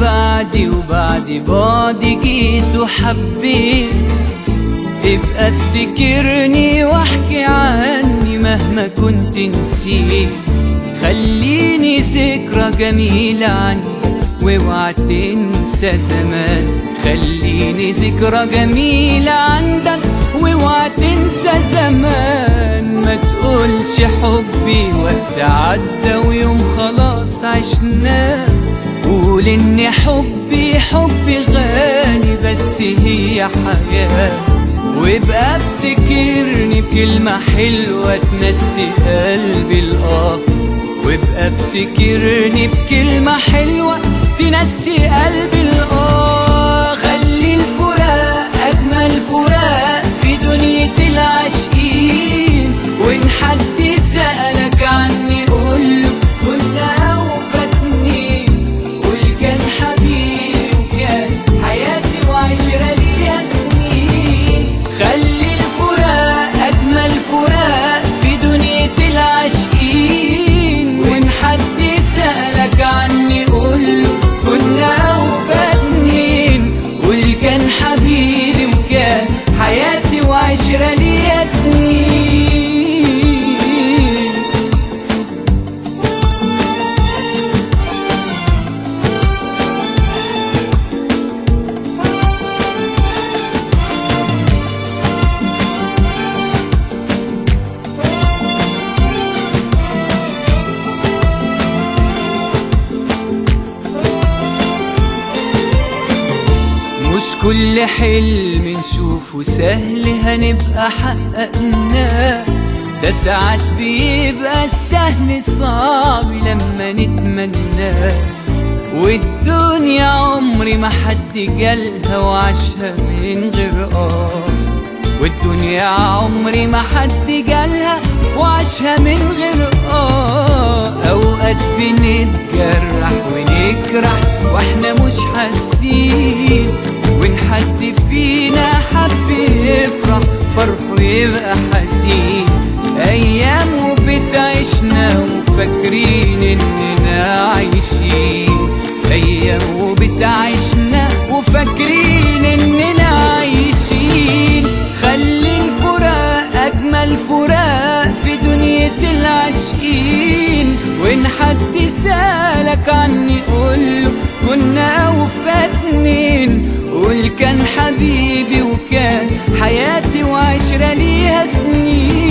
بعدي وبعد بعدي جيت وحبيت، ابقى افتكرني واحكي عني مهما كنت نسيت. خليني ذكرى جميلة عني واوعى تنسى زمان. خليني ذكرى جميلة عندك واوعى تنسى زمان. ما تقولش حبي وقت عدى ويوم خلاص عشناه. قول ان حبي غالي بس هي حياة. وابقى افتكرني بكلمة حلوة تنسي قلبي الآه. وابقى افتكرني بكلمة حلوة تنسي قلبي الآه. خلي الفراق أجمل فراق في دنيا العاشقين. وإن حد سألك عني قوله كنا وفاتني. قول كان حبيبي وكان حياتي وعشرة ليها سنين. خلي الفراق أجمل فراق في دنيا العاشقين. وإن حد سألك عني قوله كنا وفاتنين. قول كان حبيبي وكان حياتي وعشرة ليها سنين. مش كل حلم نشوفه سهل هنبقى حققناه. ده ساعات بيبقى السهل صعب لما نتمناه. والدنيا عمري ما حد جالها وعاشها من غير والدنيا عمري ما حد جالها وعاشها من غير اوقات بنتجرح ونجرح واحنا مش حاسين. وإن حد فينا حب يفرح فرحه يبقى حزين. أيام وبتعيشنا وفاكرين إننا عايشين. أيام وبتعيشنا وفاكرين إننا عايشين. خلي الفراق أجمل فراق في دنيا العاشقين. وإن حد سألك عني قوله كنا وفاتنين. قول كان حبيبي وكان حياتي وعشرة ليها سنين.